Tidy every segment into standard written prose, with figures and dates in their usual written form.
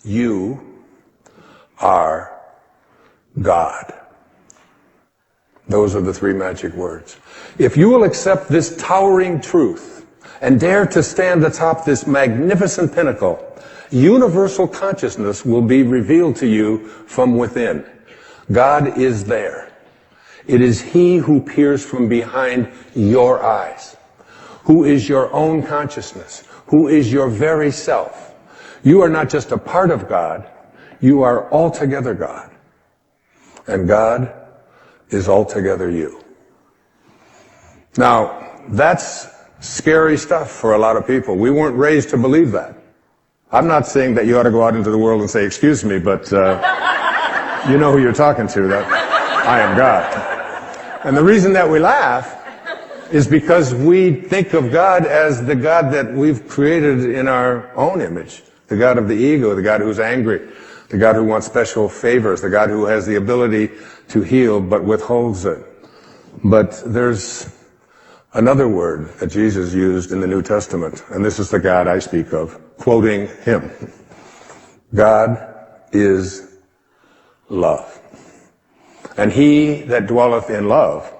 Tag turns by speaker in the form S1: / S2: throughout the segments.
S1: You are God. Those are the three magic words. If you will accept this towering truth and dare to stand atop this magnificent pinnacle, universal consciousness will be revealed to you from within. God is there. It is He who peers from behind your eyes, who is your own consciousness, who is your very self. You are not just a part of God, you are altogether God. And God is altogether you. Now, that's scary stuff for a lot of people. We weren't raised to believe that. I'm not saying that you ought to go out into the world and say, excuse me, but you know who you're talking to, that I am God. And the reason that we laugh is because we think of God as the God that we've created in our own image. The God of the ego, the God who's angry, the God who wants special favors, the God who has the ability to heal but withholds it. But there's another word that Jesus used in the New Testament, and this is the God I speak of, quoting him. God is love. And he that dwelleth in love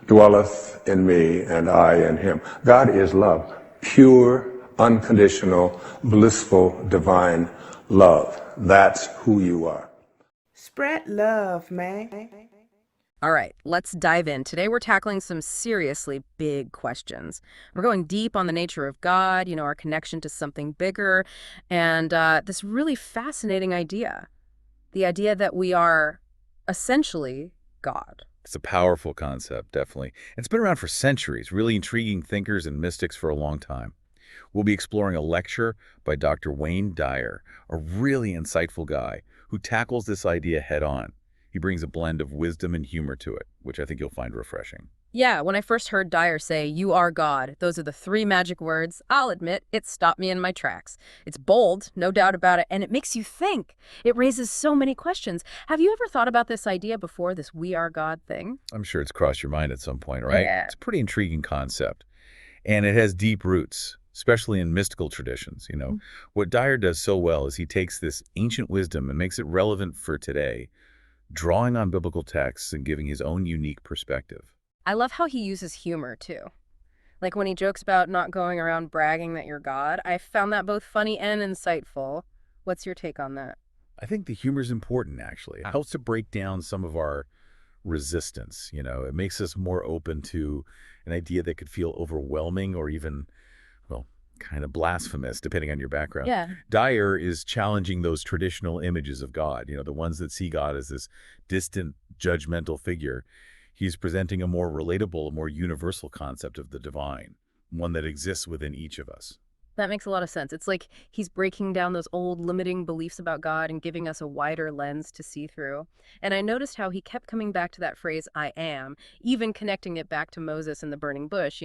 S1: dwelleth in me, and I in him. God is love. Pure, unconditional, blissful, divine love. That's who you are.
S2: Spread love, man.
S3: All right, let's dive in. Today we're tackling some seriously big questions. We're going deep on the nature of God, our connection to something bigger, and this really fascinating idea. The idea that we are essentially God.
S4: It's a powerful concept, definitely. It's been around for centuries, really intriguing thinkers and mystics for a long time. We'll be exploring a lecture by Dr. Wayne Dyer, a really insightful guy who tackles this idea head on. He brings a blend of wisdom and humor to it, which I think you'll find refreshing.
S3: Yeah, when I first heard Dyer say, "You are God," those are the three magic words, I'll admit, it stopped me in my tracks. It's bold, no doubt about it, and it makes you think. It raises so many questions. Have you ever thought about this idea before, this "we are God" thing?
S4: I'm sure it's crossed your mind at some point, right?
S3: Yeah.
S4: It's a pretty intriguing concept, and it has deep roots, especially in mystical traditions. What Dyer does so well is he takes this ancient wisdom and makes it relevant for today, drawing on biblical texts and giving his own unique perspective.
S3: I love how he uses humor, too. Like when he jokes about not going around bragging that you're God. I found that both funny and insightful. What's your take on that?
S4: I think the humor is important, actually. It helps to break down some of our resistance. It makes us more open to an idea that could feel overwhelming or even, well, kind of blasphemous, depending on your background.
S3: Yeah.
S4: Dyer is challenging those traditional images of God, the ones that see God as this distant, judgmental figure. He's presenting a more relatable, a more universal concept of the divine, one that exists within each of us.
S3: That makes a lot of sense. It's like he's breaking down those old limiting beliefs about God and giving us a wider lens to see through. And I noticed how he kept coming back to that phrase, I am, even connecting it back to Moses and the burning bush,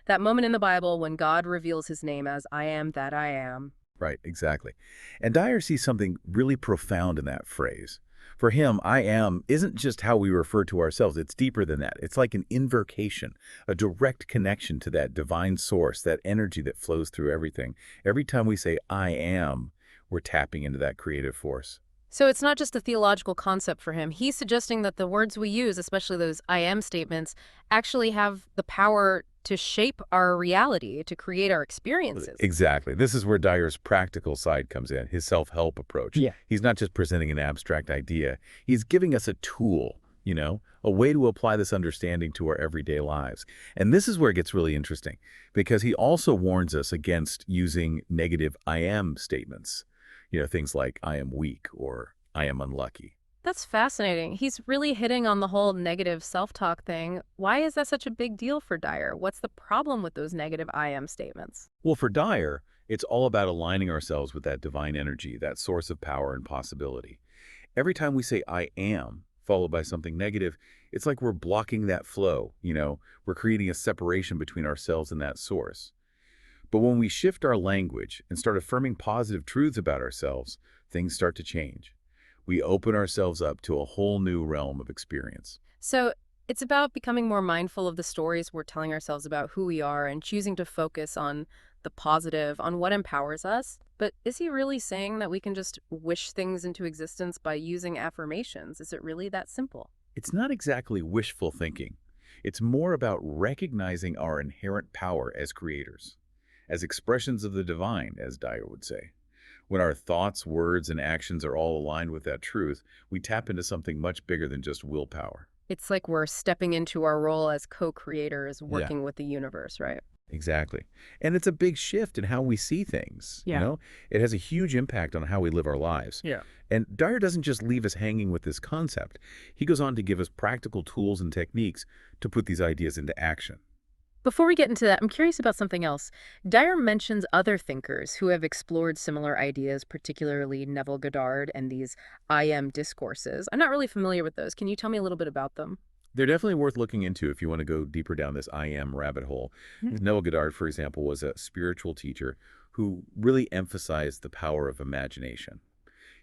S3: that moment in the Bible when God reveals his name as I am that I am.
S4: Right, exactly. And Dyer sees something really profound in that phrase. For him, I am isn't just how we refer to ourselves. It's deeper than that. It's like an invocation, a direct connection to that divine source, that energy that flows through everything. Every time we say I am, we're tapping into that creative force.
S3: So it's not just a theological concept for him. He's suggesting that the words we use, especially those I am statements, actually have the power to shape our reality, to create our experiences.
S4: Exactly. This is where Dyer's practical side comes in, his self-help approach.
S5: Yeah.
S4: He's not just presenting an abstract idea. He's giving us a tool, a way to apply this understanding to our everyday lives. And this is where it gets really interesting, because he also warns us against using negative I am statements. Things like I am weak or I am unlucky.
S3: That's fascinating. He's really hitting on the whole negative self-talk thing. Why is that such a big deal for Dyer? What's the problem with those negative I am statements?
S4: Well, for Dyer, it's all about aligning ourselves with that divine energy, that source of power and possibility. Every time we say I am, followed by something negative, it's like we're blocking that flow. We're creating a separation between ourselves and that source. But when we shift our language and start affirming positive truths about ourselves, things start to change. We open ourselves up to a whole new realm of experience.
S3: So it's about becoming more mindful of the stories we're telling ourselves about who we are and choosing to focus on the positive, on what empowers us. But is he really saying that we can just wish things into existence by using affirmations? Is it really that simple?
S4: It's not exactly wishful thinking. It's more about recognizing our inherent power as creators, as expressions of the divine, as Dyer would say. When our thoughts, words, and actions are all aligned with that truth, we tap into something much bigger than just willpower.
S3: It's like we're stepping into our role as co-creators
S4: Yeah.
S3: working with the universe, right?
S4: Exactly. And it's a big shift in how we see things, you
S3: Yeah.
S4: know? It has a huge impact on how we live our lives.
S3: Yeah.
S4: And Dyer doesn't just leave us hanging with this concept. He goes on to give us practical tools and techniques to put these ideas into action.
S3: Before we get into that, I'm curious about something else. Dyer mentions other thinkers who have explored similar ideas, particularly Neville Goddard and these I am discourses. I'm not really familiar with those. Can you tell me a little bit about them?
S4: They're definitely worth looking into if you want to go deeper down this I am rabbit hole. Neville Goddard, for example, was a spiritual teacher who really emphasized the power of imagination.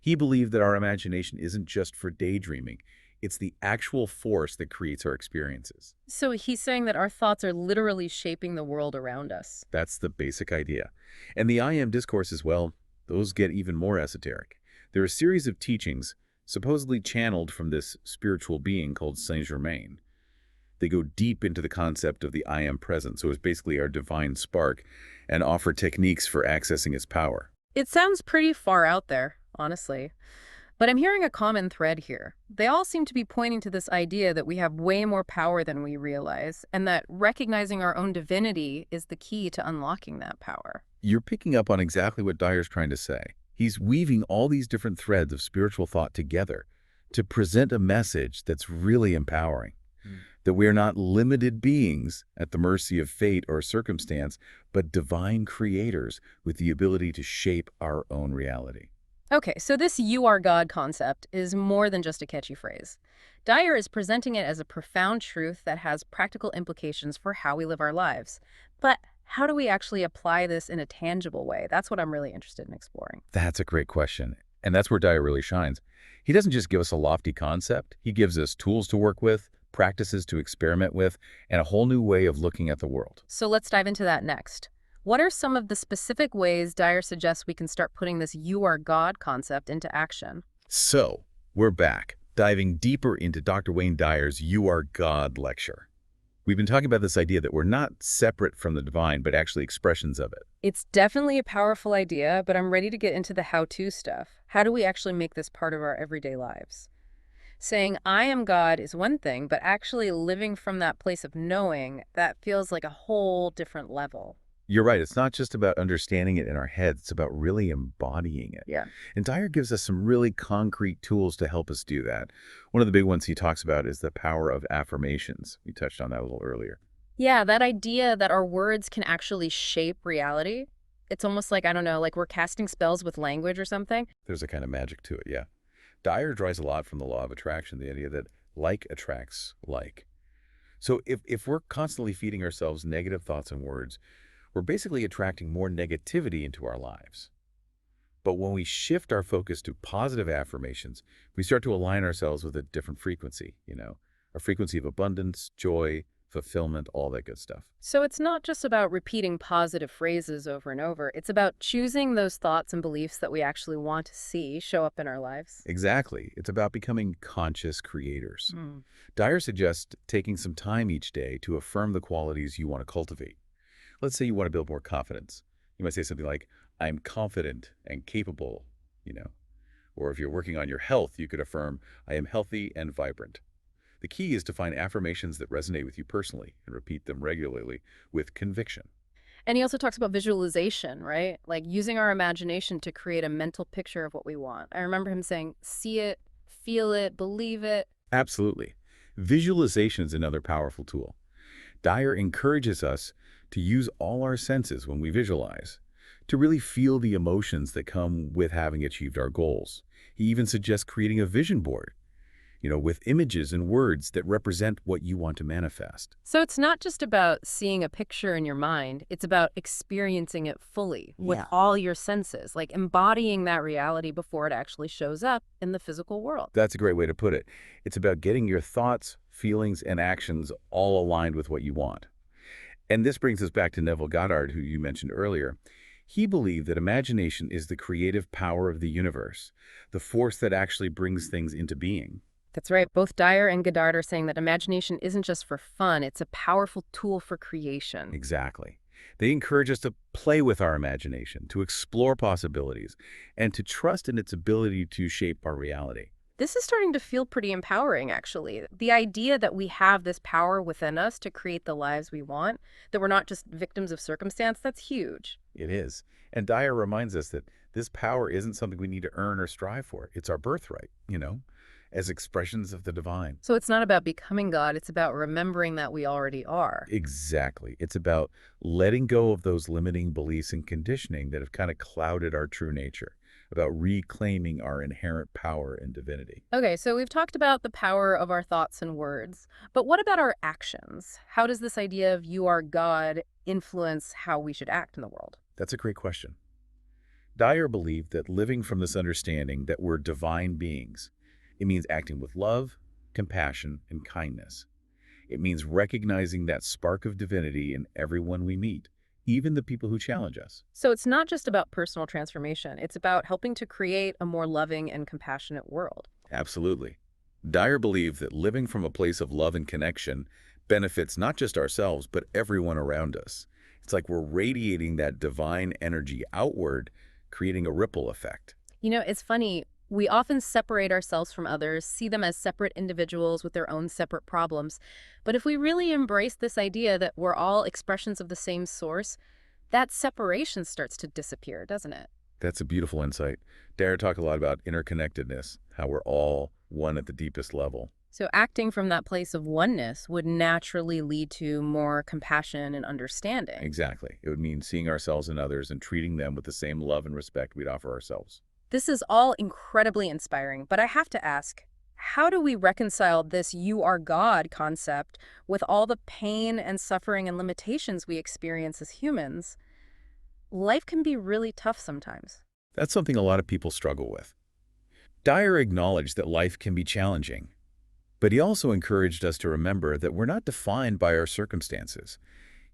S4: He believed that our imagination isn't just for daydreaming. It's the actual force that creates our experiences.
S3: So he's saying that our thoughts are literally shaping the world around us.
S4: That's the basic idea. And the I am discourses, well, those get even more esoteric. They're a series of teachings supposedly channeled from this spiritual being called Saint Germain. They go deep into the concept of the I am present, so it's basically our divine spark, and offer techniques for accessing its power.
S3: It sounds pretty far out there, honestly. But I'm hearing a common thread here. They all seem to be pointing to this idea that we have way more power than we realize, and that recognizing our own divinity is the key to unlocking that power.
S4: You're picking up on exactly what Dyer's trying to say. He's weaving all these different threads of spiritual thought together to present a message that's really empowering. That we are not limited beings at the mercy of fate or circumstance, but divine creators with the ability to shape our own reality.
S3: Okay, so this "you are God" concept is more than just a catchy phrase. Dyer is presenting it as a profound truth that has practical implications for how we live our lives. But how do we actually apply this in a tangible way? That's what I'm really interested in exploring.
S4: That's a great question. And that's where Dyer really shines. He doesn't just give us a lofty concept. He gives us tools to work with, practices to experiment with, and a whole new way of looking at the world.
S3: So let's dive into that next. What are some of the specific ways Dyer suggests we can start putting this "you are God" concept into action?
S4: So, we're back, diving deeper into Dr. Wayne Dyer's You Are God lecture. We've been talking about this idea that we're not separate from the divine, but actually expressions of it.
S3: It's definitely a powerful idea, but I'm ready to get into the how-to stuff. How do we actually make this part of our everyday lives? Saying "I am God" is one thing, but actually living from that place of knowing, that feels like a whole different level.
S4: You're right, it's not just about understanding it in our heads, it's about really embodying it.
S3: Yeah.
S4: And Dyer gives us some really concrete tools to help us do that. One of the big ones he talks about is the power of affirmations. We touched on that a little earlier.
S3: Yeah, that idea that our words can actually shape reality. It's almost like, I don't know, like we're casting spells with language or something.
S4: There's a kind of magic to it, yeah. Dyer draws a lot from the law of attraction, the idea that like attracts like. So if we're constantly feeding ourselves negative thoughts and words, we're basically attracting more negativity into our lives. But when we shift our focus to positive affirmations, we start to align ourselves with a different frequency, a frequency of abundance, joy, fulfillment, all that good stuff.
S3: So it's not just about repeating positive phrases over and over. It's about choosing those thoughts and beliefs that we actually want to see show up in our lives.
S4: Exactly. It's about becoming conscious creators.
S3: Mm.
S4: Dyer suggests taking some time each day to affirm the qualities you want to cultivate. Let's say you want to build more confidence. You might say something like, I'm confident and capable, Or if you're working on your health, you could affirm, I am healthy and vibrant. The key is to find affirmations that resonate with you personally and repeat them regularly with conviction.
S3: And he also talks about visualization, right? Like using our imagination to create a mental picture of what we want. I remember him saying, see it, feel it, believe it.
S4: Absolutely. Visualization is another powerful tool. Dyer encourages us to use all our senses when we visualize, to really feel the emotions that come with having achieved our goals. He even suggests creating a vision board, with images and words that represent what you want to manifest.
S3: So it's not just about seeing a picture in your mind. It's about experiencing it fully with all your senses, like embodying that reality before it actually shows up in the physical world.
S4: That's a great way to put it. It's about getting your thoughts, feelings, and actions all aligned with what you want. And this brings us back to Neville Goddard, who you mentioned earlier. He believed that imagination is the creative power of the universe, the force that actually brings things into being.
S3: That's right. Both Dyer and Goddard are saying that imagination isn't just for fun, it's a powerful tool for creation.
S4: Exactly. They encourage us to play with our imagination, to explore possibilities, and to trust in its ability to shape our reality.
S3: This is starting to feel pretty empowering, actually. The idea that we have this power within us to create the lives we want, that we're not just victims of circumstance, that's huge.
S4: It is. And Dyer reminds us that this power isn't something we need to earn or strive for. It's our birthright, as expressions of the divine.
S3: So it's not about becoming God, it's about remembering that we already are.
S4: Exactly. It's about letting go of those limiting beliefs and conditioning that have kind of clouded our true nature, about reclaiming our inherent power and divinity.
S3: Okay, so we've talked about the power of our thoughts and words, but what about our actions? How does this idea of you are God influence how we should act in the world?
S4: That's a great question. Dyer believed that living from this understanding that we're divine beings, it means acting with love, compassion, and kindness. It means recognizing that spark of divinity in everyone we meet, even the people who challenge us.
S3: So it's not just about personal transformation, it's about helping to create a more loving and compassionate world.
S4: Absolutely. Dyer believed that living from a place of love and connection benefits not just ourselves, but everyone around us. It's like we're radiating that divine energy outward, creating a ripple effect.
S3: It's funny. We often separate ourselves from others, see them as separate individuals with their own separate problems. But if we really embrace this idea that we're all expressions of the same source, that separation starts to disappear, doesn't it?
S4: That's a beautiful insight. Dyer talked a lot about interconnectedness, how we're all one at the deepest level.
S3: So acting from that place of oneness would naturally lead to more compassion and understanding.
S4: Exactly. It would mean seeing ourselves and others and treating them with the same love and respect we'd offer ourselves.
S3: This is all incredibly inspiring, but I have to ask, how do we reconcile this "you are God" concept with all the pain and suffering and limitations we experience as humans? Life can be really tough sometimes.
S4: That's something a lot of people struggle with. Dyer acknowledged that life can be challenging, but he also encouraged us to remember that we're not defined by our circumstances.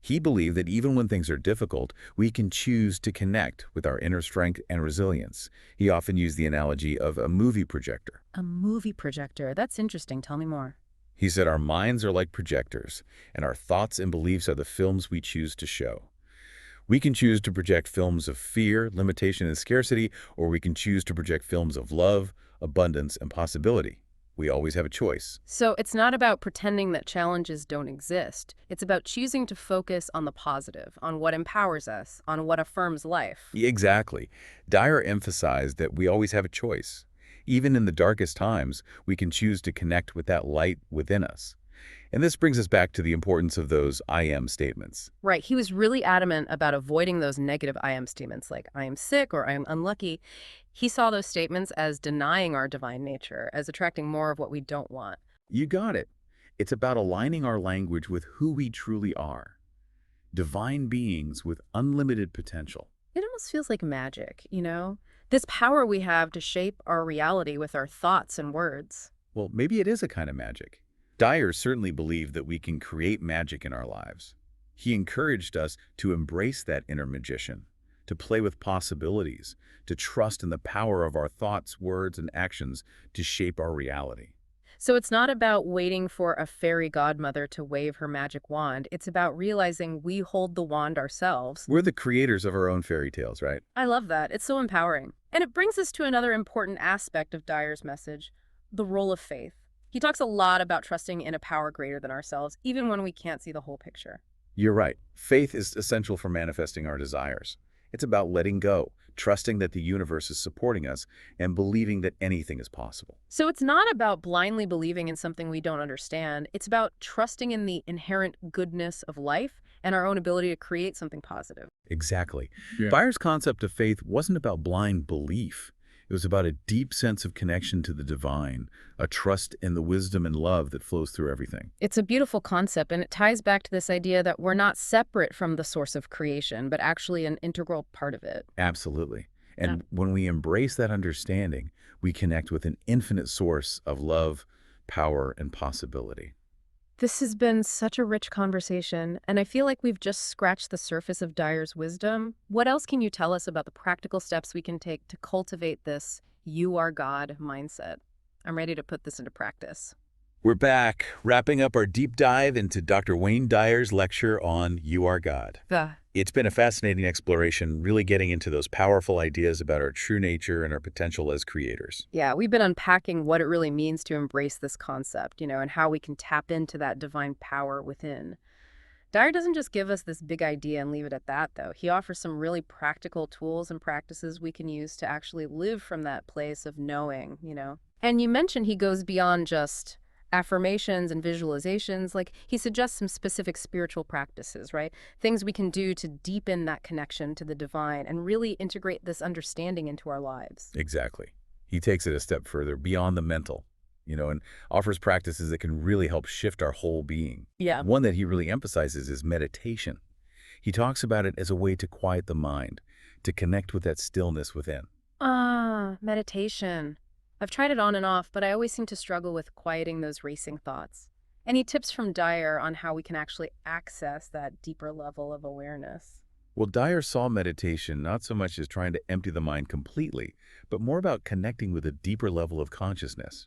S4: He believed that even when things are difficult, we can choose to connect with our inner strength and resilience. He often used the analogy of a movie projector.
S3: A movie projector. That's interesting. Tell me more.
S4: He said our minds are like projectors, and our thoughts and beliefs are the films we choose to show. We can choose to project films of fear, limitation, and scarcity, or we can choose to project films of love, abundance, and possibility. We always have a choice.
S3: So it's not about pretending that challenges don't exist. It's about choosing to focus on the positive, on what empowers us, on what affirms life.
S4: Exactly. Dyer emphasized that we always have a choice. Even in the darkest times, we can choose to connect with that light within us. And this brings us back to the importance of those I am statements.
S3: Right. He was really adamant about avoiding those negative I am statements like I am sick or I am unlucky. He saw those statements as denying our divine nature, as attracting more of what we don't want.
S4: You got it. It's about aligning our language with who we truly are. Divine beings with unlimited potential.
S3: It almost feels like magic, This power we have to shape our reality with our thoughts and words.
S4: Well, maybe it is a kind of magic. Dyer certainly believed that we can create magic in our lives. He encouraged us to embrace that inner magician, to play with possibilities, to trust in the power of our thoughts, words, and actions to shape our reality.
S3: So it's not about waiting for a fairy godmother to wave her magic wand. It's about realizing we hold the wand ourselves.
S4: We're the creators of our own fairy tales, right?
S3: I love that. It's so empowering. And it brings us to another important aspect of Dyer's message, the role of faith. He talks a lot about trusting in a power greater than ourselves, even when we can't see the whole picture.
S4: You're right. Faith is essential for manifesting our desires. It's about letting go, trusting that the universe is supporting us, and believing that anything is possible.
S3: So it's not about blindly believing in something we don't understand. It's about trusting in the inherent goodness of life and our own ability to create something positive.
S4: Exactly.
S1: Yeah.
S4: Dyer's concept of faith wasn't about blind belief. It was about a deep sense of connection to the divine, a trust in the wisdom and love that flows through everything.
S3: It's a beautiful concept, and it ties back to this idea that we're not separate from the source of creation, but actually an integral part of it.
S4: Absolutely. And when we embrace that understanding, we connect with an infinite source of love, power, and possibility.
S3: This has been such a rich conversation, and I feel like we've just scratched the surface of Dyer's wisdom. What else can you tell us about the practical steps we can take to cultivate this "you are God" mindset? I'm ready to put this into practice.
S4: We're back, wrapping up our deep dive into Dr. Wayne Dyer's lecture on You Are God.
S3: The
S4: It's been a fascinating exploration, really getting into those powerful ideas about our true nature and our potential as creators.
S3: Yeah, we've been unpacking what it really means to embrace this concept, and how we can tap into that divine power within. Dyer doesn't just give us this big idea and leave it at that, though. He offers some really practical tools and practices we can use to actually live from that place of knowing. And you mentioned he goes beyond just affirmations and visualizations. Like, he suggests some specific spiritual practices, right? Things we can do to deepen that connection to the divine and really integrate this understanding into our lives.
S4: Exactly. He takes it a step further, beyond the mental, and offers practices that can really help shift our whole being.
S3: Yeah.
S4: One that he really emphasizes is meditation. He talks about it as a way to quiet the mind, to connect with that stillness within.
S3: Meditation. I've tried it on and off, but I always seem to struggle with quieting those racing thoughts. Any tips from Dyer on how we can actually access that deeper level of awareness?
S4: Well, Dyer saw meditation not so much as trying to empty the mind completely, but more about connecting with a deeper level of consciousness,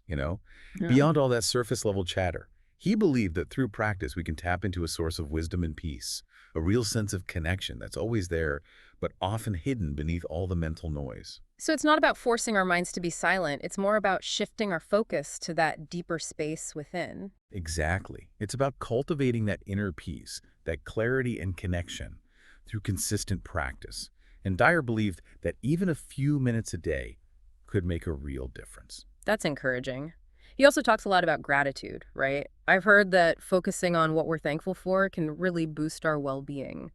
S4: beyond all that surface level chatter. He believed that through practice we can tap into a source of wisdom and peace, a real sense of connection that's always there, but often hidden beneath all the mental noise.
S3: So it's not about forcing our minds to be silent. It's more about shifting our focus to that deeper space within.
S4: Exactly. It's about cultivating that inner peace, that clarity and connection through consistent practice. And Dyer believed that even a few minutes a day could make a real difference.
S3: That's encouraging. He also talks a lot about gratitude, right? I've heard that focusing on what we're thankful for can really boost our well-being.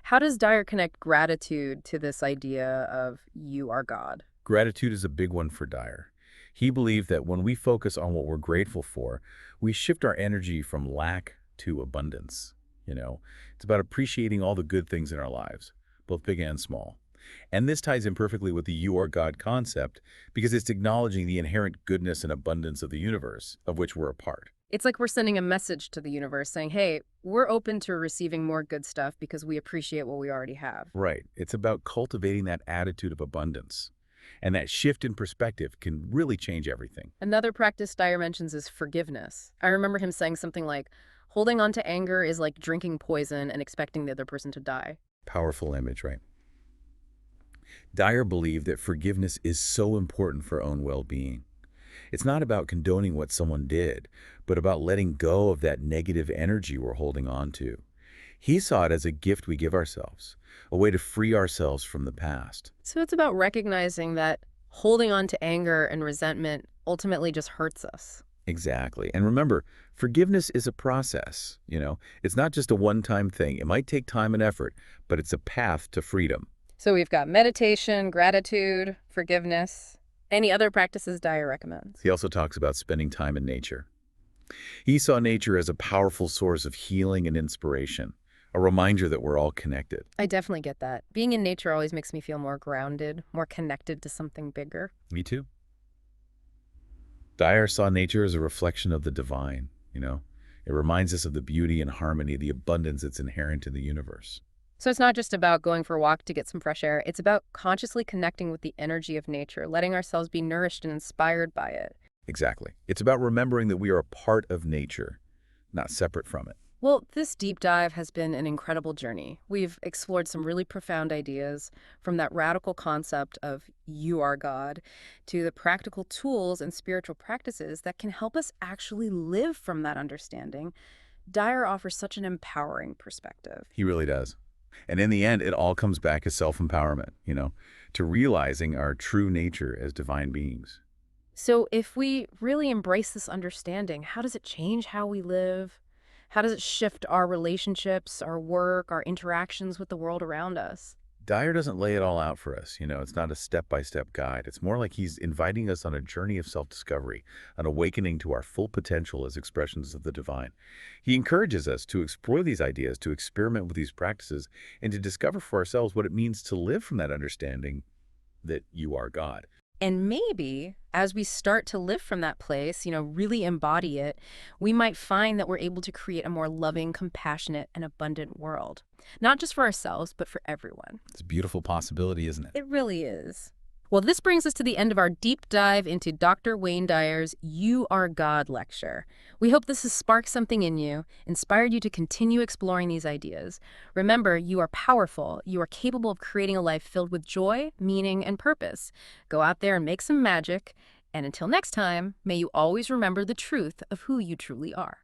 S3: How does Dyer connect gratitude to this idea of you are God?
S4: Gratitude is a big one for Dyer. He believed that when we focus on what we're grateful for, we shift our energy from lack to abundance. It's about appreciating all the good things in our lives, both big and small. And this ties in perfectly with the You Are God concept because it's acknowledging the inherent goodness and abundance of the universe, of which we're a part.
S3: It's like we're sending a message to the universe saying, hey, we're open to receiving more good stuff because we appreciate what we already have.
S4: Right. It's about cultivating that attitude of abundance. And that shift in perspective can really change everything.
S3: Another practice Dyer mentions is forgiveness. I remember him saying something like, holding on to anger is like drinking poison and expecting the other person to die.
S4: Powerful image, right? Dyer believed that forgiveness is so important for our own well-being. It's not about condoning what someone did, but about letting go of that negative energy we're holding on to. He saw it as a gift we give ourselves, a way to free ourselves from the past.
S3: So it's about recognizing that holding on to anger and resentment ultimately just hurts us.
S4: Exactly. And remember, forgiveness is a process. It's not just a one-time thing. It might take time and effort, but it's a path to freedom.
S3: So we've got meditation, gratitude, forgiveness. Any other practices Dyer recommends?
S4: He also talks about spending time in nature. He saw nature as a powerful source of healing and inspiration, a reminder that we're all connected.
S3: I definitely get that. Being in nature always makes me feel more grounded, more connected to something bigger.
S4: Me too. Dyer saw nature as a reflection of the divine. It reminds us of the beauty and harmony, the abundance that's inherent in the universe.
S3: So it's not just about going for a walk to get some fresh air. It's about consciously connecting with the energy of nature, letting ourselves be nourished and inspired by it.
S4: Exactly. It's about remembering that we are a part of nature, not separate from it.
S3: Well, this deep dive has been an incredible journey. We've explored some really profound ideas, from that radical concept of you are God to the practical tools and spiritual practices that can help us actually live from that understanding. Dyer offers such an empowering perspective.
S4: He really does. And in the end, it all comes back as self-empowerment, to realizing our true nature as divine beings.
S3: So if we really embrace this understanding, how does it change how we live? How does it shift our relationships, our work, our interactions with the world around us?
S4: Dyer doesn't lay it all out for us. It's not a step-by-step guide. It's more like he's inviting us on a journey of self-discovery, an awakening to our full potential as expressions of the divine. He encourages us to explore these ideas, to experiment with these practices, and to discover for ourselves what it means to live from that understanding that you are God.
S3: And maybe as we start to live from that place, really embody it, we might find that we're able to create a more loving, compassionate, and abundant world. Not just for ourselves, but for everyone.
S4: It's a beautiful possibility, isn't it?
S3: It really is. Well, this brings us to the end of our deep dive into Dr. Wayne Dyer's You Are God lecture. We hope this has sparked something in you, inspired you to continue exploring these ideas. Remember, you are powerful. You are capable of creating a life filled with joy, meaning, and purpose. Go out there and make some magic. And until next time, may you always remember the truth of who you truly are.